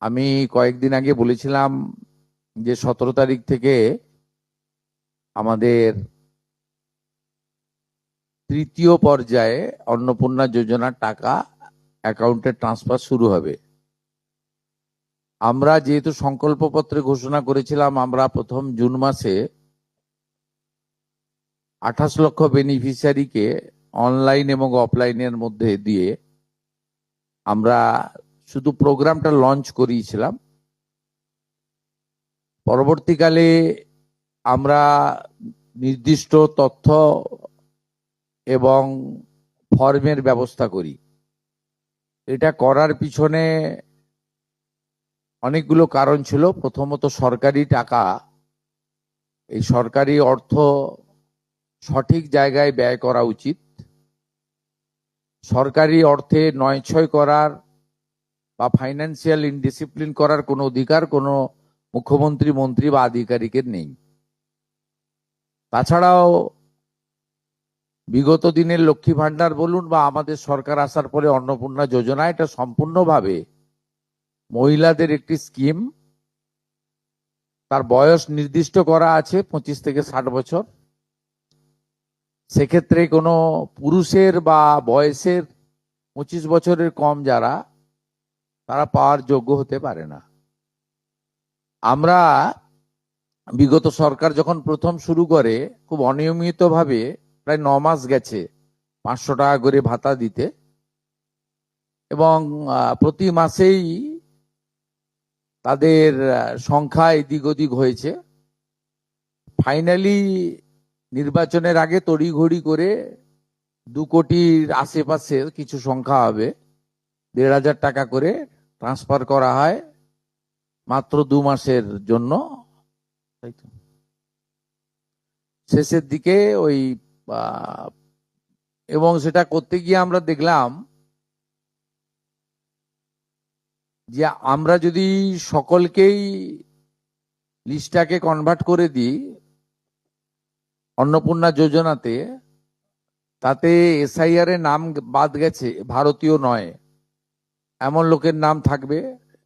আমি কয়েকদিন আগে বলেছিলাম যে 17 তারিখ থেকে আমাদের তৃতীয় পর্যায়ে অন্নপূর্ণা যোজনার টাকা অ্যাকাউন্টে ট্রান্সফার শুরু হবে। আমরা যেহেতু সংকল্পপত্রে ঘোষণা করেছিলাম আমরা প্রথম জুন মাসে 28 লক্ষ বেনিফিশিয়ারিকে অনলাইন এবং অফলাইনের মধ্যে দিয়ে আমরা শুধু প্রোগ্রামটা লঞ্চ করিয়েছিলাম। পরবর্তীকালে আমরা নির্দিষ্ট তথ্য এবং ফর্মের ব্যবস্থা করি। এটা করার পিছনে অনেকগুলো কারণ ছিল। প্রথমত সরকারি টাকা, এই সরকারি অর্থ সঠিক জায়গায় ব্যয় করা উচিত। সরকারি অর্থে নয়ছয় করার বা ফাইন্যান্সিয়াল ইনডিসিপ্লিন করার কোনো অধিকার কোনো মুখ্যমন্ত্রী, মন্ত্রী বা আধিকারিকের নেই। তাছাড়াও বিগত দিনের লক্ষ্মী ভান্ডার বলুন বা আমাদের সরকার আসার পরে অন্নপূর্ণা যোজনা, এটা সম্পূর্ণভাবে মহিলাদের একটি স্কিম। তার বয়স নির্দিষ্ট করা আছে 25 থেকে 60 বছর। সেক্ষেত্রে কোনো পুরুষের বা বয়সের 25 বছরের কম যারা, তারা পাওয়ার যোগ্য হতে পারে না। আমরা বিগত সরকার যখন প্রথম শুরু করে খুব অনিয়মিতভাবে প্রায় 9 মাস গেছে 500 টাকা করে ভাতা দিতে, এবং প্রতি মাসেই তাদের সংখ্যা এদিক ওদিক হয়েছে। ফাইনালি নির্বাচনের আগে তড়িঘড়ি করে 2 কোটির আশেপাশে কিছু সংখ্যা হবে, 1,500 টাকা করে ট্রান্সফার করা হয় মাত্র 2 মাসের জন্য। শেষের দিকে ওই এবং সেটা করতে গিয়ে আমরা দেখলাম যে আমরা যদি সকলকেই লিস্টটাকে কনভার্ট করে দিই অন্নপূর্ণা যোজনাতে, তাতে এসআইআর এর নাম বাদ গেছে, ভারতীয় নয় এমন লোকের নাম থাকবে,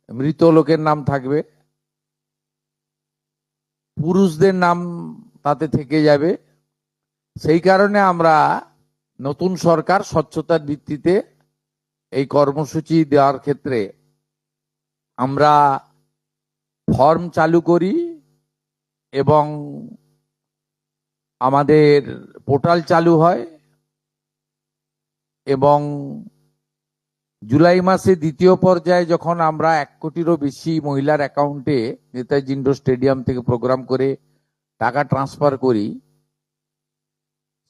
মৃত লোকের নাম থাকবে, পুরুষদের নাম তাতে থেকে যাবে। সেই কারণে আমরা নতুন সরকার স্বচ্ছতার ভিত্তিতে এই কর্মসূচি দেওয়ার ক্ষেত্রে আমরা ফর্ম চালু করি এবং আমাদের পোর্টাল চালু হয়, এবং জুলাই মাসে দ্বিতীয় পর্যায়ে যখন আমরা 1 কোটিরও বেশি মহিলার অ্যাকাউন্টে নেতাজি ইন্ডোর স্টেডিয়াম থেকে প্রোগ্রাম করে টাকা ট্রান্সফার করি,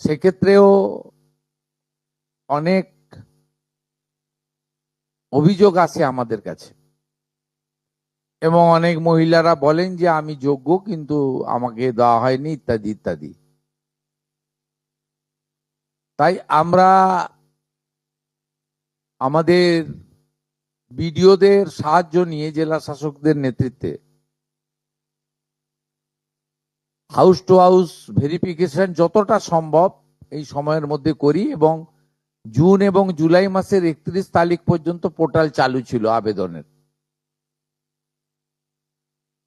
সেক্ষেত্রেও অনেক অভিযোগ আসে আমাদের কাছে, এবং অনেক মহিলারা বলেন যে আমি যোগ্য কিন্তু আমাকে দেওয়া হয়নি ইত্যাদি ইত্যাদি। তাই আমরা আমাদের বিডিওদের সাহায্য নিয়ে জেলা শাসকদের নেতৃত্বে হাউস টু হাউস ভেরিফিকেশন যতটা সম্ভব এই সময়ের মধ্যে করি, এবং জুন এবং জুলাই মাসের 31 তারিখ পর্যন্ত পোর্টাল চালু ছিল আবেদনের।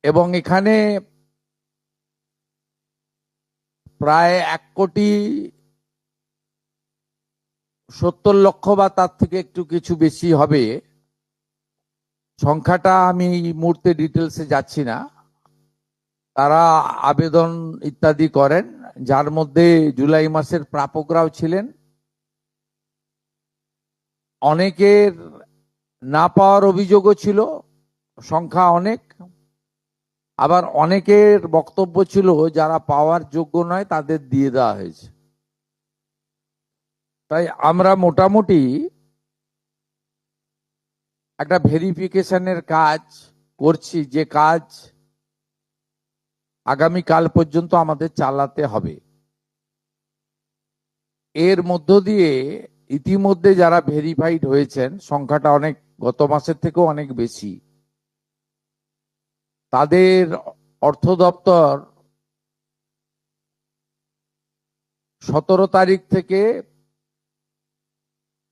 এবং এখানে প্রায় 1,70,00,000 বা তার থেকে একটু কিছু বেশি হবে সংখ্যাটা, আমি এই মুহূর্তে ডিটেলসে যাচ্ছি না, তারা আবেদন ইত্যাদি করেন, যার মধ্যে জুলাই মাসের প্রাপকরাও ছিলেন। অনেকের না পাওয়ার অভিযোগও ছিল, সংখ্যা অনেক। আবার অনেকের বক্তব্য ছিল যারা পাওয়ার যোগ্য নয় তাদের দিয়ে দেওয়া হয়েছে। তাই আমরা মোটামুটি একটা ভেরিফিকেশনের কাজ করছি, যে কাজ আগামী কাল পর্যন্ত আমাদের চালাতে হবে। এর মধ্য দিয়ে ইতিমধ্যে যারা ভেরিফাইড হয়েছেন সংখ্যাটা অনেক, গত মাসের থেকেও অনেক বেশি, তাদের অর্থ দপ্তর 17 তারিখ থেকে,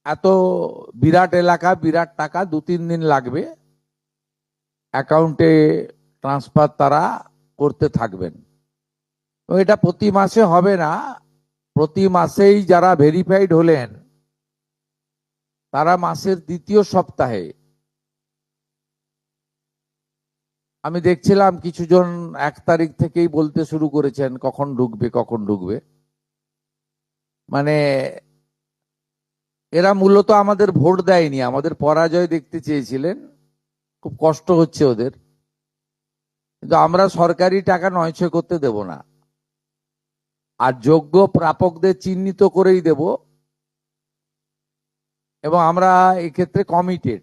এত বিরাট এলাকা বিরাট টাকা, 2-3 দিন লাগবে, অ্যাকাউন্টে ট্রান্সফার তারা করতে থাকবেন। তো এটা প্রতি মাসে হবে না, প্রতি মাসেই যারা ভেরিফাইড হলেন তারা মাসের দ্বিতীয় সপ্তাহে, আমি দেখছিলাম কিছুজন 1 তারিখ থেকেই বলতে শুরু করেছেন কখন ঢুকবে কখন ঢুকবে। মানে এরা মূলত আমাদের ভোট দেয়নি, আমাদের পরাজয় দেখতে চেয়েছিলেন, খুব কষ্ট হচ্ছে ওদের। কিন্তু আমরা সরকারি টাকা নয়ছয় করতে দেব না, আর যোগ্য প্রাপকদের চিহ্নিত করেই দেব, এবং আমরা এক্ষেত্রে কমিটেড।